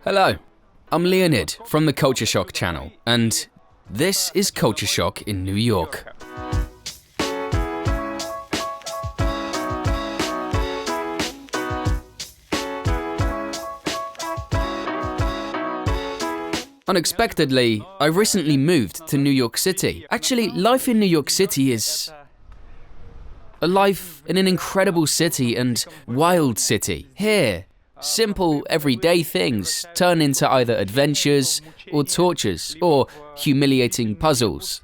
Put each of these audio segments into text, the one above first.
Hello, I'm Leonid from the Culture Shock channel, and this is Culture Shock in New York. Unexpectedly, I recently moved to New York City. Actually, life in New York City is a life in an incredible city and wild city. Here, simple, everyday things turn into either adventures or tortures or humiliating puzzles.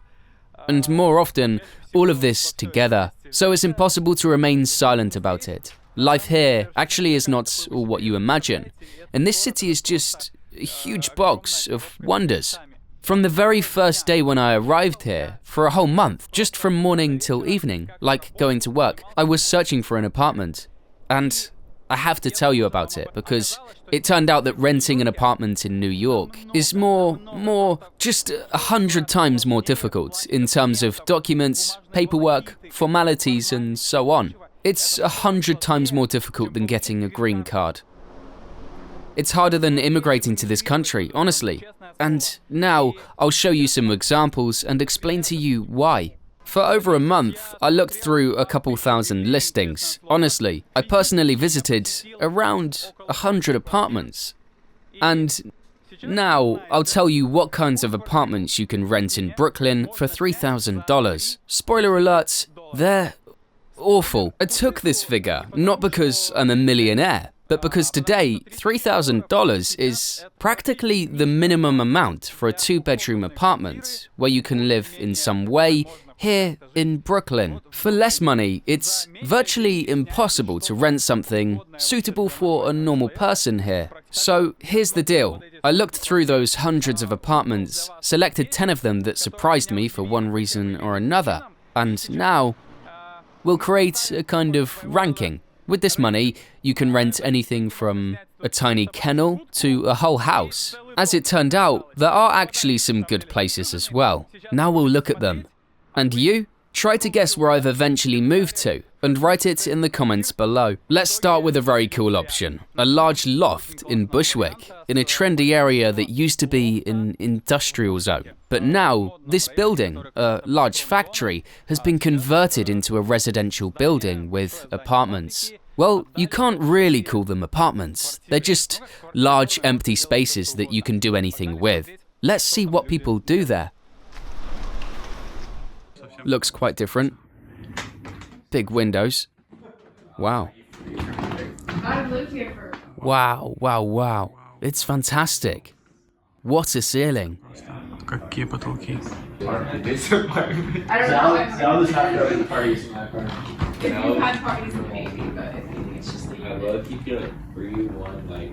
And more often, all of this together. So it's impossible to remain silent about it. Life here actually is not all what you imagine. And this city is just a huge box of wonders. From the very first day when I arrived here, for a whole month, just from morning till evening, like going to work, I was searching for an apartment. And I have to tell you about it because it turned out that renting an apartment in New York is just 100 times more difficult in terms of documents, paperwork, formalities, and so on. It's 100 times more difficult than getting a green card. It's harder than immigrating to this country, honestly. And now I'll show you some examples and explain to you why. For over a month, I looked through a couple thousand listings. Honestly, I personally visited around 100 apartments. And now I'll tell you what kinds of apartments you can rent in Brooklyn for $3,000. Spoiler alert, they're awful. I took this figure not because I'm a millionaire, but because today, $3,000 is practically the minimum amount for a two-bedroom apartment where you can live in some way here in Brooklyn. For less money, it's virtually impossible to rent something suitable for a normal person here. So here's the deal. I looked through those hundreds of apartments, selected 10 of them that surprised me for one reason or another, and now we'll create a kind of ranking. With this money, you can rent anything from a tiny kennel to a whole house. As it turned out, there are actually some good places as well. Now we'll look at them. And you? Try to guess where I've eventually moved to, and write it in the comments below. Let's start with a very cool option. A large loft in Bushwick, in a trendy area that used to be an industrial zone. But now, this building, a large factory, has been converted into a residential building with apartments. Well, you can't really call them apartments. They're just large empty spaces that you can do anything with. Let's see what people do there. Looks quite different. Big windows. Wow. Wow. It's fantastic. What a ceiling. Какие потолки? I don't know. Sal just have to have parties in my apartment. If you've had parties, then maybe, but I think it's just I will keep you like breathe one like.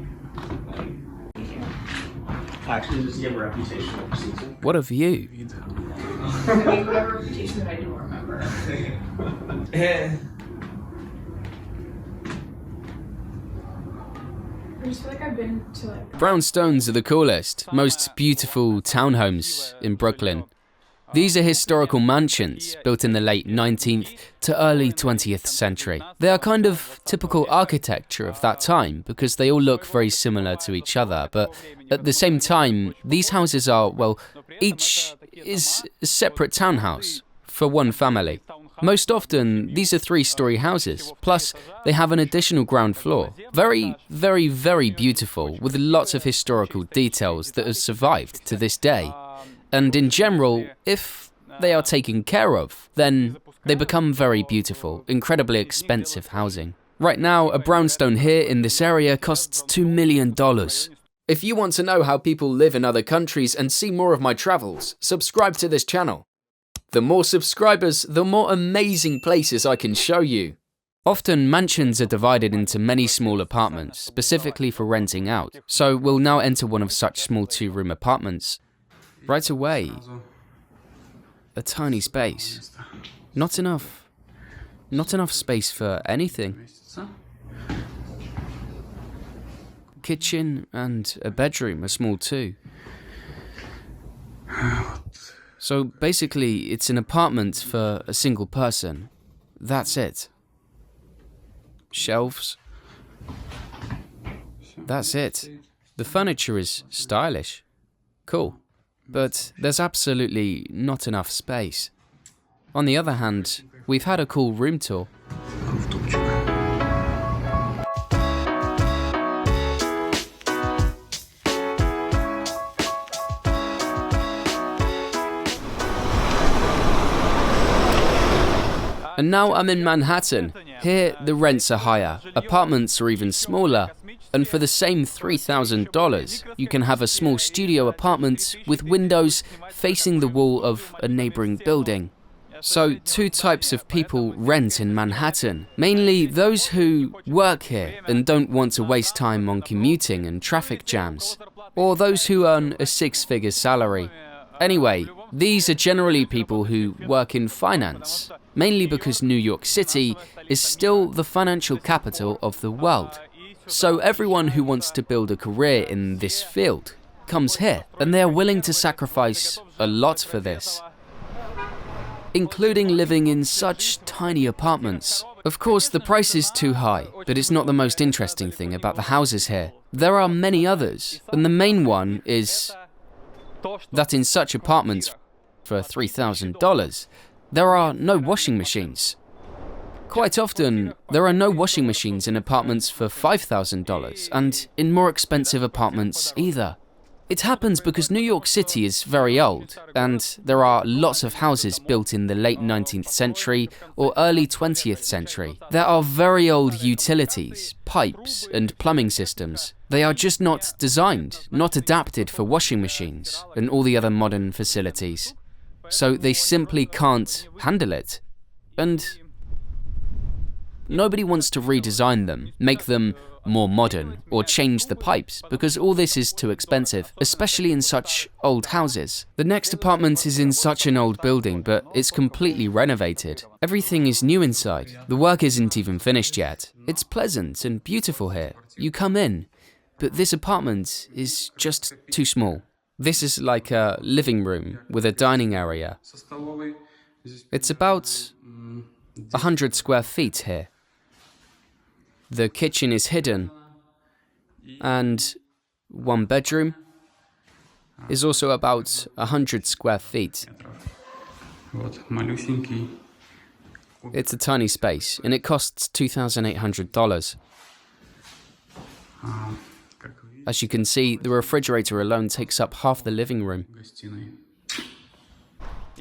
Actually, does he have a reputation of season? What a view. I mean, whatever reputation that I don't remember. I just feel like I've been to like... Brownstones are the coolest, most beautiful townhomes in Brooklyn. These are historical mansions built in the late 19th to early 20th century. They are kind of typical architecture of that time because they all look very similar to each other, but at the same time, these houses are, well, each is a separate townhouse for one family. Most often, these are three-story houses, plus they have an additional ground floor. Very, very, very beautiful, with lots of historical details that have survived to this day. And in general, if they are taken care of, then they become very beautiful, incredibly expensive housing. Right now, a brownstone here in this area costs $2 million. If you want to know how people live in other countries and see more of my travels, subscribe to this channel. The more subscribers, the more amazing places I can show you. Often, mansions are divided into many small apartments, specifically for renting out. So we'll now enter one of such small two-room apartments. Right away, a tiny space. Not enough space for anything. Kitchen and a bedroom are small too. So basically, it's an apartment for a single person. That's it. Shelves. That's it. The furniture is stylish, cool, but there's absolutely not enough space. On the other hand, we've had a cool room tour. And now I'm in Manhattan. Here, the rents are higher, apartments are even smaller, and for the same $3,000, you can have a small studio apartment with windows facing the wall of a neighboring building. So, two types of people rent in Manhattan, mainly those who work here and don't want to waste time on commuting and traffic jams, or those who earn a six-figure salary. Anyway, these are generally people who work in finance, mainly because New York City is still the financial capital of the world. So everyone who wants to build a career in this field comes here, and they are willing to sacrifice a lot for this, including living in such tiny apartments. Of course, the price is too high, but it's not the most interesting thing about the houses here. There are many others, and the main one is that in such apartments for $3,000, there are no washing machines. Quite often, there are no washing machines in apartments for $5,000, and in more expensive apartments either. It happens because New York City is very old, and there are lots of houses built in the late 19th century or early 20th century. There are very old utilities, pipes, and plumbing systems. They are just not designed, not adapted for washing machines and all the other modern facilities. So they simply can't handle it. And nobody wants to redesign them, make them more modern, or change the pipes, because all this is too expensive, especially in such old houses. The next apartment is in such an old building, but it's completely renovated. Everything is new inside. The work isn't even finished yet. It's pleasant and beautiful here. You come in, but this apartment is just too small. This is like a living room with a dining area. It's about 100 square feet here. The kitchen is hidden, and one bedroom is also about 100 square feet. It's a tiny space, and it costs $2,800. As you can see, the refrigerator alone takes up half the living room.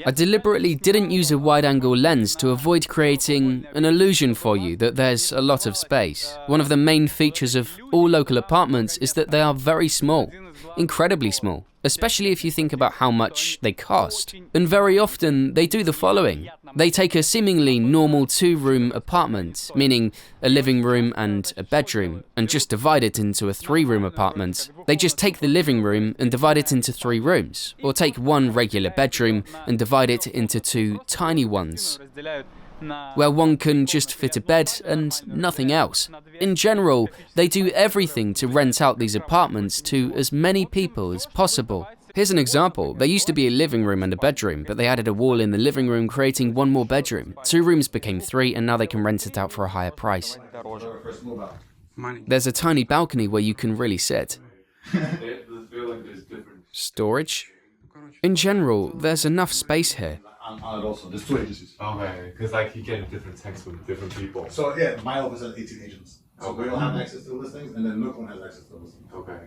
I deliberately didn't use a wide-angle lens to avoid creating an illusion for you that there's a lot of space. One of the main features of all local apartments is that they are very small, incredibly small, especially if you think about how much they cost. And very often, they do the following. They take a seemingly normal two-room apartment, meaning a living room and a bedroom, and just divide it into a three-room apartment. They just take the living room and divide it into 3 rooms, or take one regular bedroom and divide it into 2 tiny ones, where one can just fit a bed and nothing else. In general, they do everything to rent out these apartments to as many people as possible. Here's an example. There used to be a living room and a bedroom, but they added a wall in the living room, creating one more bedroom. 2 rooms became 3, and now they can rent it out for a higher price. There's a tiny balcony where you can really sit. Storage? In general, there's enough space here. Also, there's 2 agencies. Okay, because like you get different texts from different people. So yeah, my office has 18 agents. So we all have access to listings, and then Nook one has access to listings. Okay.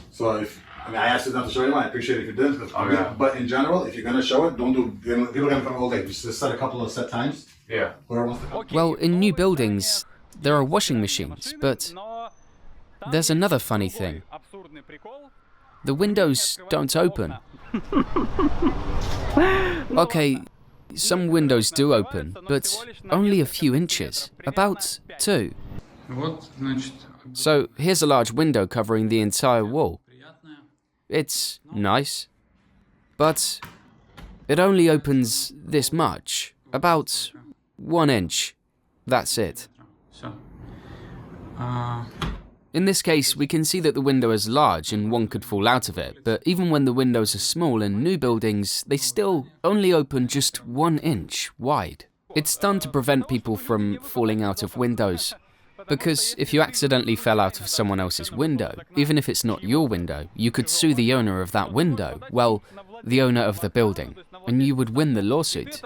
So I asked you not to show anyone. I appreciate it if you did. But in general, if you're gonna show it, don't do. People are gonna come all day. Just set a couple of set times. Yeah. Whoever wants to come. Well, in new buildings, there are washing machines, but there's another funny thing. The windows don't open. Okay, some windows do open, but only a few inches, about 2. So here's a large window covering the entire wall. It's nice, but it only opens this much, about 1 inch. That's it. In this case, we can see that the window is large and one could fall out of it, but even when the windows are small in new buildings, they still only open just 1 inch wide. It's done to prevent people from falling out of windows. Because if you accidentally fell out of someone else's window, even if it's not your window, you could sue the owner of that window, well, the owner of the building, and you would win the lawsuit.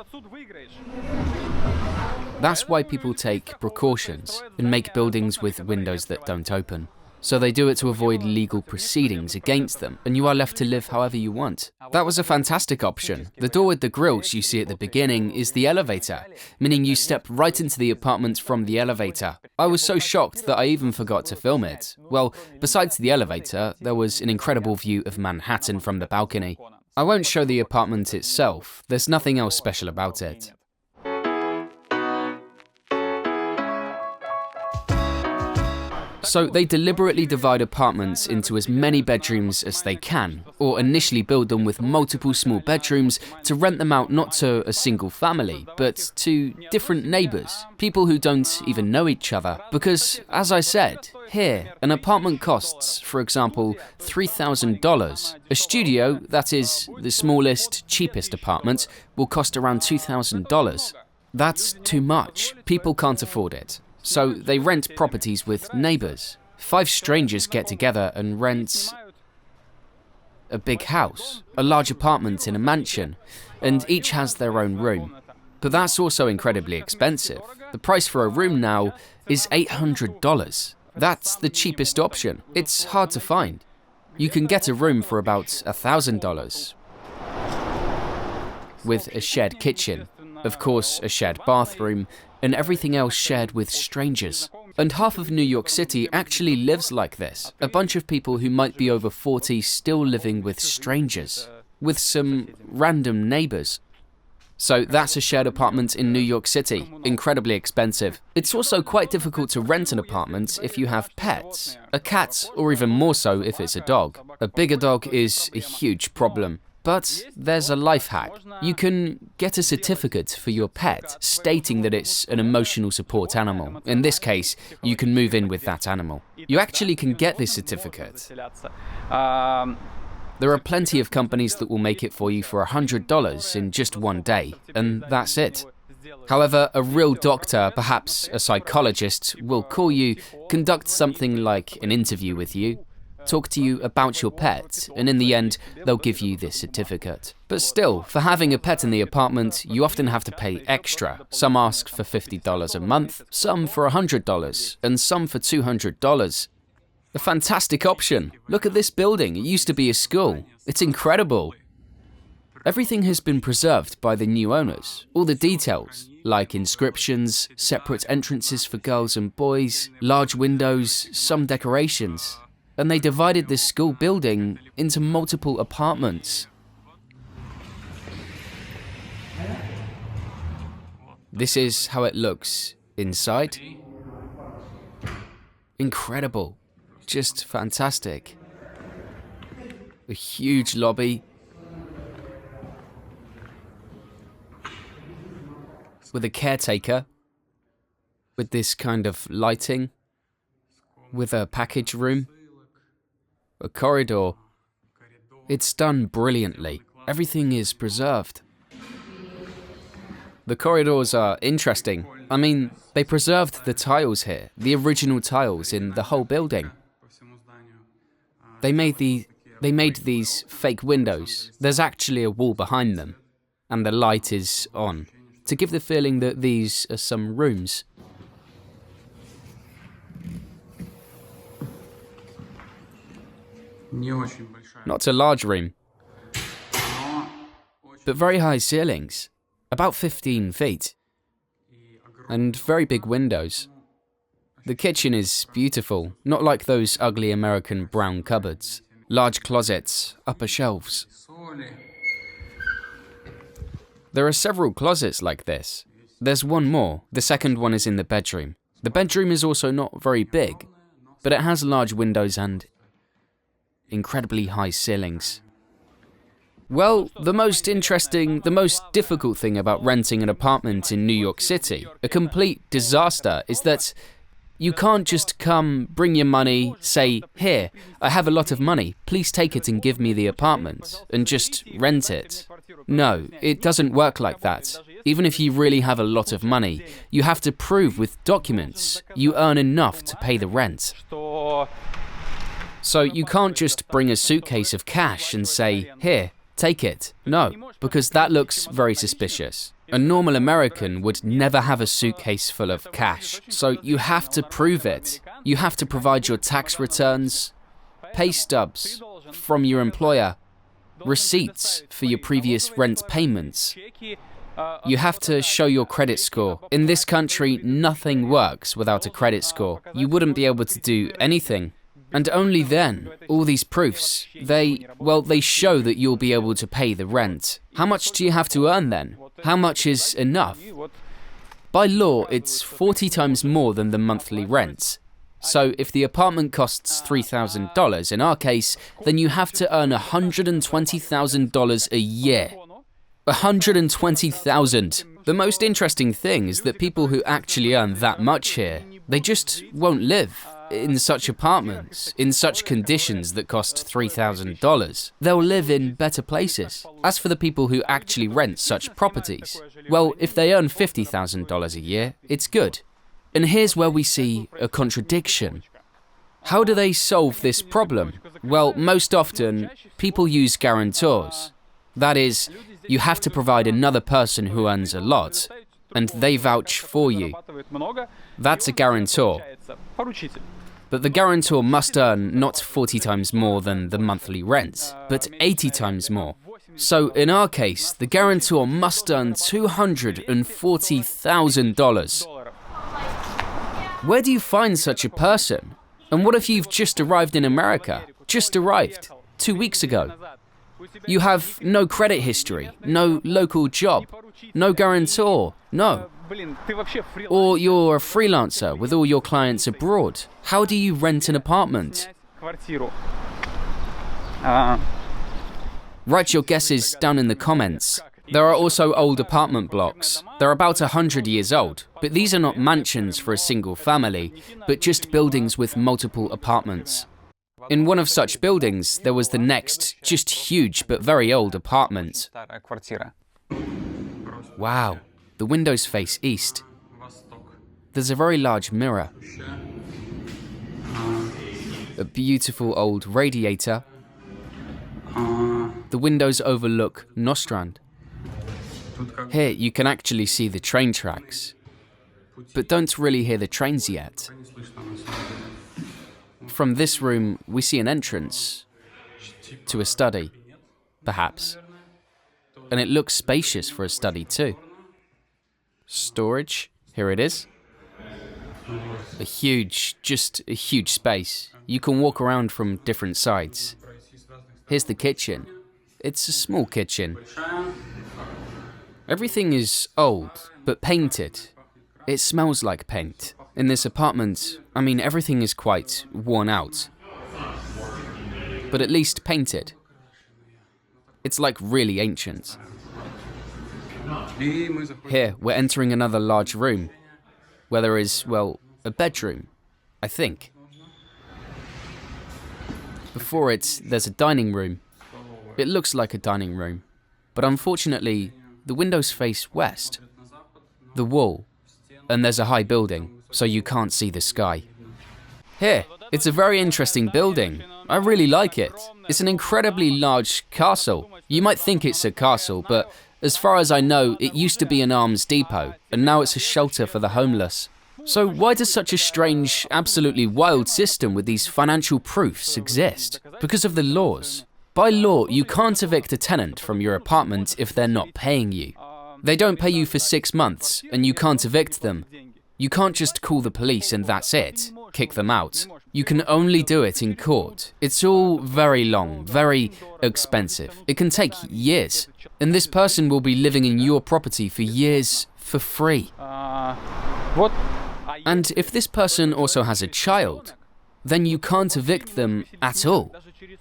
That's why people take precautions and make buildings with windows that don't open. So they do it to avoid legal proceedings against them, and you are left to live however you want. That was a fantastic option. The door with the grills you see at the beginning is the elevator, meaning you step right into the apartment from the elevator. I was so shocked that I even forgot to film it. Well, besides the elevator, there was an incredible view of Manhattan from the balcony. I won't show the apartment itself, there's nothing else special about it. So they deliberately divide apartments into as many bedrooms as they can, or initially build them with multiple small bedrooms to rent them out not to a single family, but to different neighbours, people who don't even know each other. Because, as I said, here, an apartment costs, for example, $3,000. A studio, that is, the smallest, cheapest apartment, will cost around $2,000. That's too much. People can't afford it. So they rent properties with neighbours. 5 strangers get together and rent a big house, a large apartment in a mansion, and each has their own room. But that's also incredibly expensive. The price for a room now is $800. That's the cheapest option. It's hard to find. You can get a room for about $1,000 with a shared kitchen, of course a shared bathroom, and everything else shared with strangers. And half of New York City actually lives like this. A bunch of people who might be over 40 still living with strangers, with some random neighbours. So that's a shared apartment in New York City, incredibly expensive. It's also quite difficult to rent an apartment if you have pets, a cat, or even more so if it's a dog. A bigger dog is a huge problem. But there's a life hack. You can get a certificate for your pet stating that it's an emotional support animal. In this case, you can move in with that animal. You actually can get this certificate. There are plenty of companies that will make it for you for $100 in just one day, and that's it. However, a real doctor, perhaps a psychologist, will call you, conduct something like an interview with you, talk to you about your pet, and in the end, they'll give you this certificate. But still, for having a pet in the apartment, you often have to pay extra. Some ask for $50 a month, some for $100, and some for $200. A fantastic option. Look at this building, it used to be a school. It's incredible. Everything has been preserved by the new owners. All the details, like inscriptions, separate entrances for girls and boys, large windows, some decorations. And they divided this school building into multiple apartments. This is how it looks inside. Incredible, just fantastic. A huge lobby with a caretaker, with this kind of lighting, with a package room. A corridor. It's done brilliantly. Everything is preserved. The corridors are interesting. I mean, they preserved the tiles here, the original tiles in the whole building. They made these fake windows. There's actually a wall behind them, and the light is on, to give the feeling that these are some rooms. Not a large room, but very high ceilings, about 15 feet, and very big windows. The kitchen is beautiful, not like those ugly American brown cupboards. Large closets, upper shelves. There are several closets like this. There's one more, the second one is in the bedroom. The bedroom is also not very big, but it has large windows and incredibly high ceilings. Well, the most difficult thing about renting an apartment in New York City, a complete disaster, is that you can't just come, bring your money, say, "Here, I have a lot of money, please take it and give me the apartment," and just rent it. No, it doesn't work like that. Even if you really have a lot of money, you have to prove with documents you earn enough to pay the rent. So you can't just bring a suitcase of cash and say, "Here, take it." No, because that looks very suspicious. A normal American would never have a suitcase full of cash, so you have to prove it. You have to provide your tax returns, pay stubs from your employer, receipts for your previous rent payments. You have to show your credit score. In this country, nothing works without a credit score. You wouldn't be able to do anything. And only then, all these proofs, they show that you'll be able to pay the rent. How much do you have to earn then? How much is enough? By law, it's 40 times more than the monthly rent. So if the apartment costs $3,000 in our case, then you have to earn $120,000 a year. 120,000. The most interesting thing is that people who actually earn that much here, they just won't live in such apartments, in such conditions that cost $3,000. They'll live in better places. As for the people who actually rent such properties, well, if they earn $50,000 a year, it's good. And here's where we see a contradiction. How do they solve this problem? Well, most often, people use guarantors. That is, you have to provide another person who earns a lot, and they vouch for you. That's a guarantor. But the guarantor must earn not 40 times more than the monthly rent, but 80 times more. So in our case, the guarantor must earn $240,000. Where do you find such a person? And what if you've just arrived in America? Just arrived 2 weeks ago. You have no credit history, no local job, no guarantor, no. Or you're a freelancer with all your clients abroad. How do you rent an apartment? Write your guesses down in the comments. There are also old apartment blocks. They're about 100 years old, but these are not mansions for a single family, but just buildings with multiple apartments. In one of such buildings, there was the next, just huge but very old apartment. Wow, the windows face east. There's a very large mirror. A beautiful old radiator. The windows overlook Nostrand. Here you can actually see the train tracks, but don't really hear the trains yet. From this room, we see an entrance to a study, perhaps. And it looks spacious for a study too. Storage, here it is. Just a huge space. You can walk around from different sides. Here's the kitchen. It's a small kitchen. Everything is old, but painted. It smells like paint. In this apartment, everything is quite worn out. But at least painted. It's like really ancient. Here, we're entering another large room, where there is, a bedroom, I think. Before it, there's a dining room. It looks like a dining room, but unfortunately, the windows face west, the wall, and there's a high building, so you can't see the sky. Here, it's a very interesting building. I really like it. It's an incredibly large castle. You might think it's a castle, but as far as I know, it used to be an arms depot, and now it's a shelter for the homeless. So why does such a strange, absolutely wild system with these financial proofs exist? Because of the laws. By law, you can't evict a tenant from your apartment if they're not paying you. They don't pay you for 6 months, and you can't evict them. You can't just call the police and that's it, kick them out. You can only do it in court. It's all very long, very expensive. It can take years. And this person will be living in your property for years for free. And if this person also has a child, then you can't evict them at all,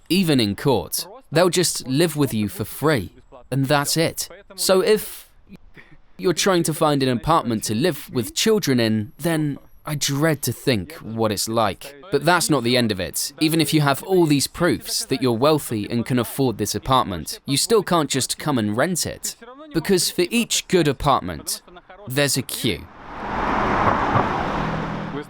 even in court. They'll just live with you for free, and that's it. So if you're trying to find an apartment to live with children in, then I dread to think what it's like. But that's not the end of it. Even if you have all these proofs that you're wealthy and can afford this apartment, you still can't just come and rent it. Because for each good apartment, there's a queue.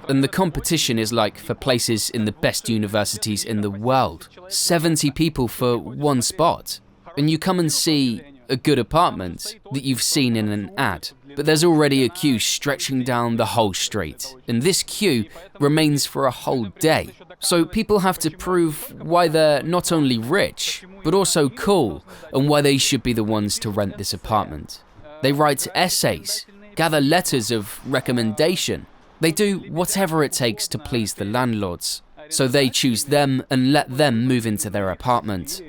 And the competition is like for places in the best universities in the world. 70 people for one spot. And you come and see a good apartment that you've seen in an ad. But there's already a queue stretching down the whole street. And this queue remains for a whole day. So people have to prove why they're not only rich, but also cool, and why they should be the ones to rent this apartment. They write essays, gather letters of recommendation. They do whatever it takes to please the landlords. So they choose them and let them move into their apartment.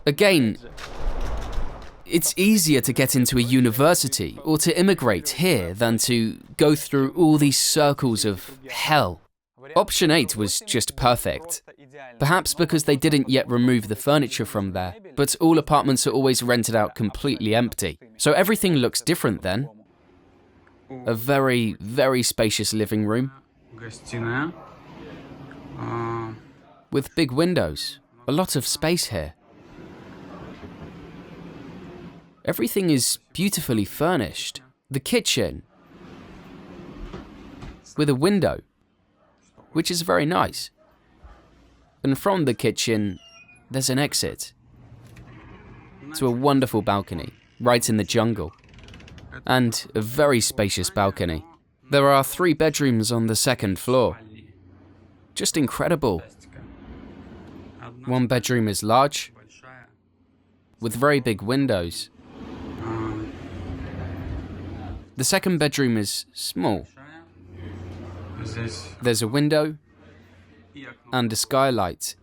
Again, it's easier to get into a university or to immigrate here than to go through all these circles of hell. Option 8 was just perfect. Perhaps because they didn't yet remove the furniture from there, but all apartments are always rented out completely empty. So everything looks different then. A very, very spacious living room. Гостиная. With big windows. A lot of space here. Everything is beautifully furnished. The kitchen. With a window. Which is very nice. And from the kitchen, there's an exit to a wonderful balcony, right in the jungle. And a very spacious balcony. There are 3 bedrooms on the 2nd floor. Just incredible. One bedroom is large, with very big windows. The 2nd bedroom is small. There's a window and a skylight.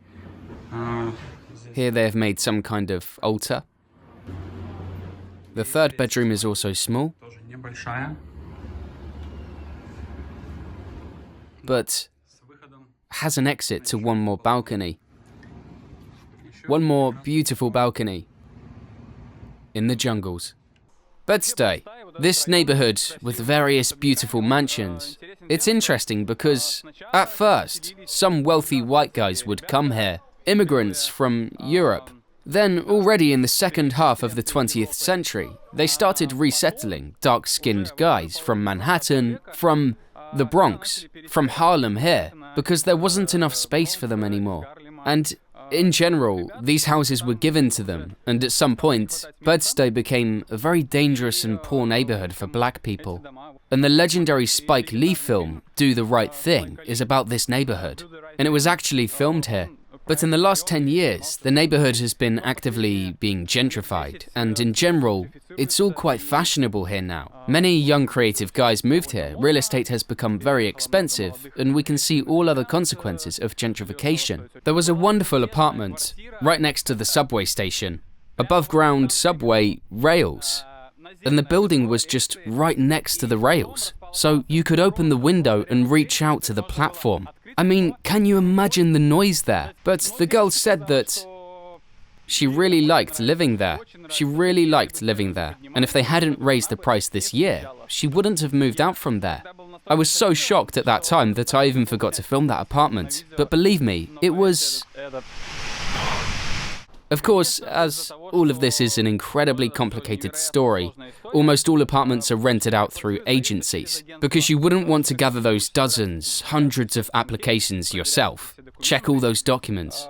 Here they have made some kind of altar. The 3rd bedroom is also small, but has an exit to one more balcony. One more beautiful balcony in the jungles. Bed-Stuy, this neighborhood with various beautiful mansions. It's interesting because, at first, some wealthy white guys would come here, immigrants from Europe. Then, already in the second half of the 20th century, they started resettling dark-skinned guys from Manhattan, from the Bronx, from Harlem here, because there wasn't enough space for them anymore. And in general, these houses were given to them, and at some point, Bed-Stuy became a very dangerous and poor neighborhood for black people. And the legendary Spike Lee film, Do the Right Thing, is about this neighborhood, and it was actually filmed here. But in the last 10 years, the neighborhood has been actively being gentrified, and in general, it's all quite fashionable here now. Many young creative guys moved here, real estate has become very expensive, and we can see all other consequences of gentrification. There was a wonderful apartment right next to the subway station, above ground subway rails, and the building was just right next to the rails, so you could open the window and reach out to the platform. I mean, can you imagine the noise there? But the girl said that she really liked living there. She really liked living there. And if they hadn't raised the price this year, she wouldn't have moved out from there. I was so shocked at that time that I even forgot to film that apartment. But believe me, it was... Of course, as all of this is an incredibly complicated story, almost all apartments are rented out through agencies, because you wouldn't want to gather those dozens, hundreds of applications yourself, check all those documents.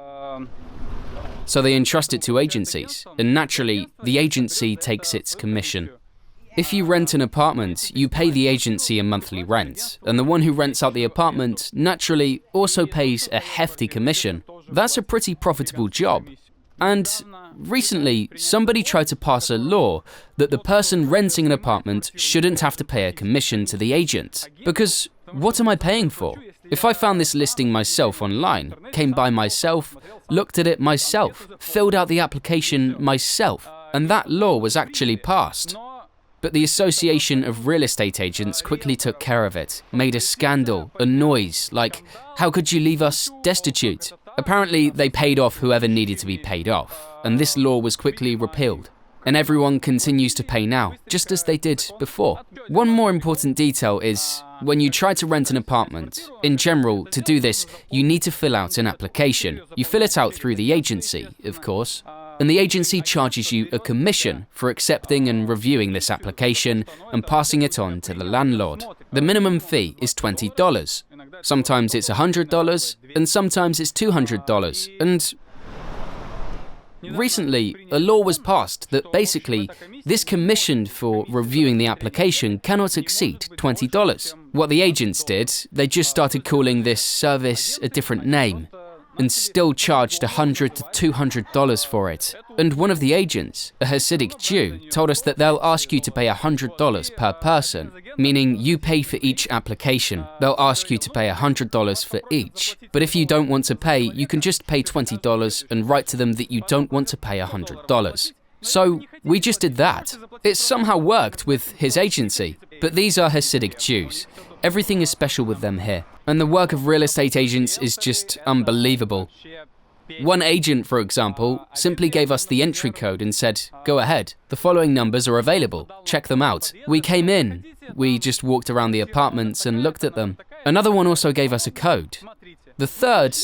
So they entrust it to agencies, and naturally, the agency takes its commission. If you rent an apartment, you pay the agency a monthly rent, and the one who rents out the apartment, naturally, also pays a hefty commission. That's a pretty profitable job. And recently, somebody tried to pass a law that the person renting an apartment shouldn't have to pay a commission to the agent. Because what am I paying for? If I found this listing myself online, came by myself, looked at it myself, filled out the application myself, and that law was actually passed. But the Association of Real Estate Agents quickly took care of it, made a scandal, a noise, like, how could you leave us destitute? Apparently, they paid off whoever needed to be paid off, and this law was quickly repealed. and everyone continues to pay now, just as they did before. One more important detail is, when you try to rent an apartment, in general, to do this, you need to fill out an application. You fill it out through the agency, of course, and the agency charges you a commission for accepting and reviewing this application and passing it on to the landlord. The minimum fee is $20. Sometimes it's $100, and sometimes it's $200, and recently, a law was passed that basically this commission for reviewing the application cannot exceed $20. What the agents did, they just started calling this service a different name and still charged $100 to $200 for it. And one of the agents, a Hasidic Jew, told us that they'll ask you to pay $100 per person, meaning you pay for each application. They'll ask you to pay $100 for each. But if you don't want to pay, you can just pay $20 and write to them that you don't want to pay $100. So we just did that. It somehow worked with his agency. But these are Hasidic Jews. Everything is special with them here. And the work of real estate agents is just unbelievable. One agent, for example, simply gave us the entry code and said, "Go ahead, the following numbers are available, check them out." We came in, we just walked around the apartments and looked at them. Another one also gave us a code. The third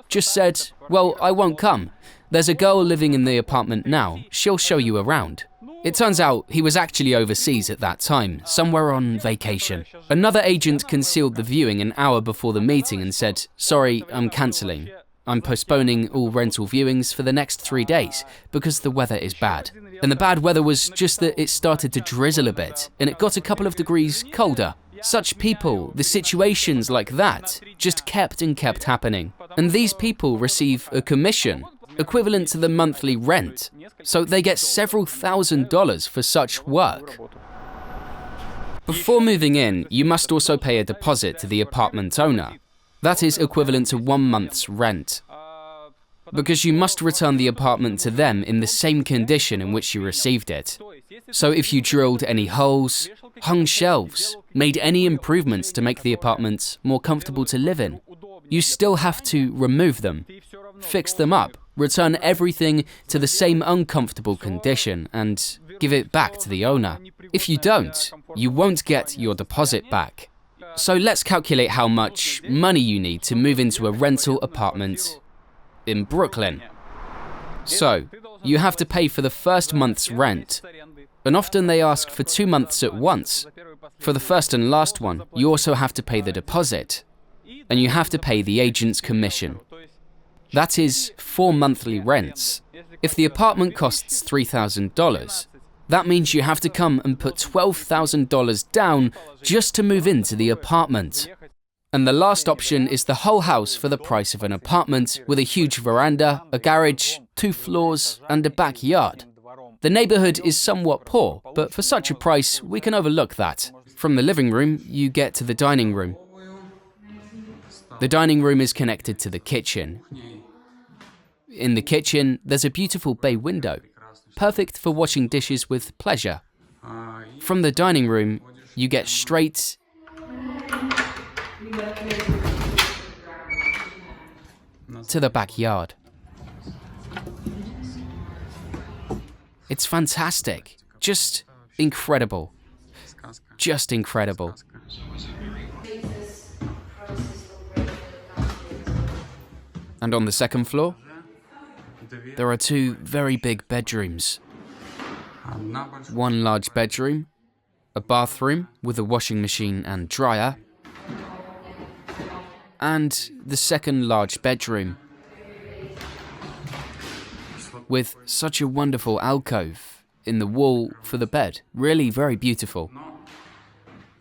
just said, "Well, I won't come. There's a girl living in the apartment now, she'll show you around." It turns out he was actually overseas at that time, somewhere on vacation. Another agent concealed the viewing an hour before the meeting and said, "Sorry, I'm cancelling. I'm postponing all rental viewings for the next 3 days because the weather is bad." And the bad weather was just that it started to drizzle a bit and it got a couple of degrees colder. Such people, the situations like that, just kept and kept happening. And these people receive a commission equivalent to the monthly rent, so they get several $1,000s for such work. Before moving in, you must also pay a deposit to the apartment owner. That is equivalent to 1 month's rent, because you must return the apartment to them in the same condition in which you received it. So if you drilled any holes, hung shelves, made any improvements to make the apartment more comfortable to live in, you still have to remove them, fix them up, return everything to the same uncomfortable condition and give it back to the owner. If you don't, you won't get your deposit back. So let's calculate how much money you need to move into a rental apartment in Brooklyn. So, you have to pay for the first month's rent, and often they ask for 2 months at once. For the first and last one, you also have to pay the deposit, and you have to pay the agent's commission. That is 4 monthly rents. If the apartment costs $3,000, that means you have to come and put $12,000 down just to move into the apartment. And the last option is the whole house for the price of an apartment with a huge veranda, a garage, 2 floors, and a backyard. The neighborhood is somewhat poor, but for such a price, we can overlook that. From the living room, you get to the dining room. The dining room is connected to the kitchen. In the kitchen, there's a beautiful bay window, perfect for washing dishes with pleasure. From the dining room, you get straight to the backyard. It's fantastic, just incredible, just incredible. And on the second floor, there are 2 very big bedrooms. One large bedroom, a bathroom with a washing machine and dryer, and the second large bedroom with such a wonderful alcove in the wall for the bed. Really very beautiful.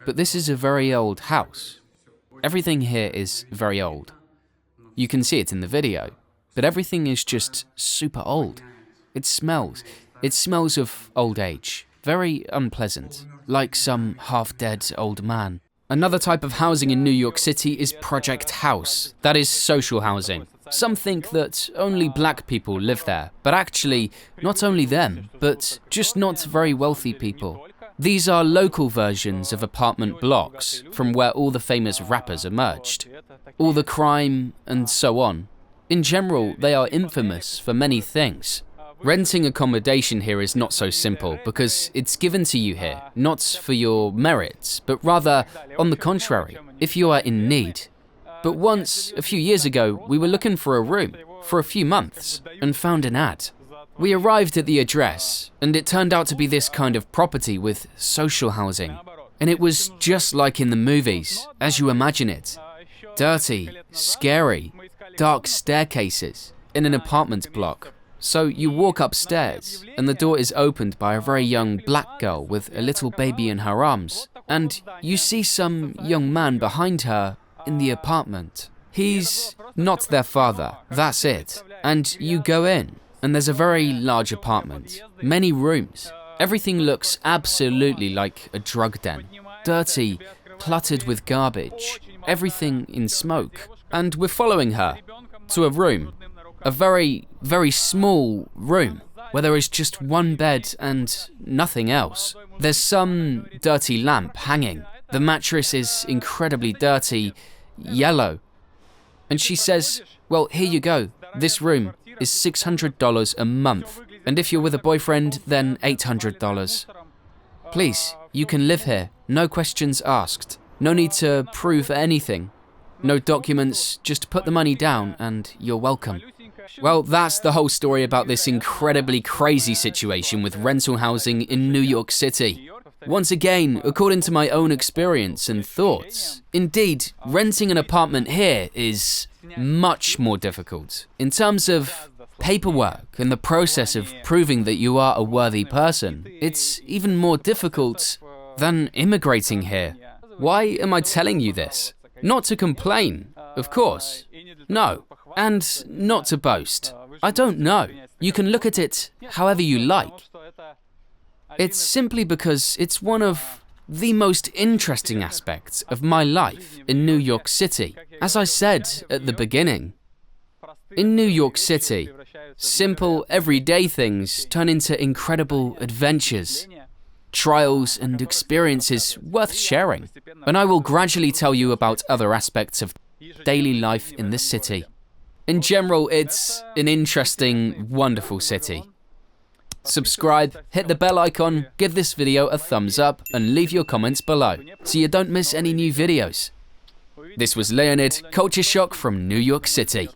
But this is a very old house. Everything here is very old. You can see it in the video. But everything is just super old. It smells of old age. Very unpleasant, like some half-dead old man. Another type of housing in New York City is project house. That is social housing. Some think that only black people live there, but actually, not only them, but just not very wealthy people. These are local versions of apartment blocks, from where all the famous rappers emerged. All the crime and so on. In general, they are infamous for many things. Renting accommodation here is not so simple because it's given to you here, not for your merits, but rather, on the contrary, if you are in need. But once, a few years ago, we were looking for a room for a few months and found an ad. We arrived at the address and it turned out to be this kind of property with social housing. And it was just like in the movies, as you imagine it. Dirty, scary, dark staircases in an apartment block. So you walk upstairs and the door is opened by a very young black girl with a little baby in her arms. And you see some young man behind her in the apartment. He's not their father, that's it. And you go in and there's a very large apartment, many rooms. Everything looks absolutely like a drug den. Dirty, cluttered with garbage, everything in smoke. And we're following her to a room. A very, very small room where there is just one bed and nothing else. There's some dirty lamp hanging. The mattress is incredibly dirty, yellow. And she says, well, here you go. This room is $600 a month. And if you're with a boyfriend, then $800. Please, you can live here. No questions asked. No need to prove anything. No documents, just put the money down and you're welcome. Well, that's the whole story about this incredibly crazy situation with rental housing in New York City. Once again, according to my own experience and thoughts, indeed, renting an apartment here is much more difficult. In terms of paperwork and the process of proving that you are a worthy person, it's even more difficult than immigrating here. Why am I telling you this? Not to complain, of course. No. And not to boast. I don't know. You can look at it however you like. It's simply because it's one of the most interesting aspects of my life in New York City. As I said at the beginning, in New York City, simple, everyday things turn into incredible adventures, trials and experiences worth sharing. And I will gradually tell you about other aspects of daily life in this city. In general, it's an interesting, wonderful city. Subscribe, hit the bell icon, give this video a thumbs up, and leave your comments below, so you don't miss any new videos. This was Leonid, Culture Shock from New York City.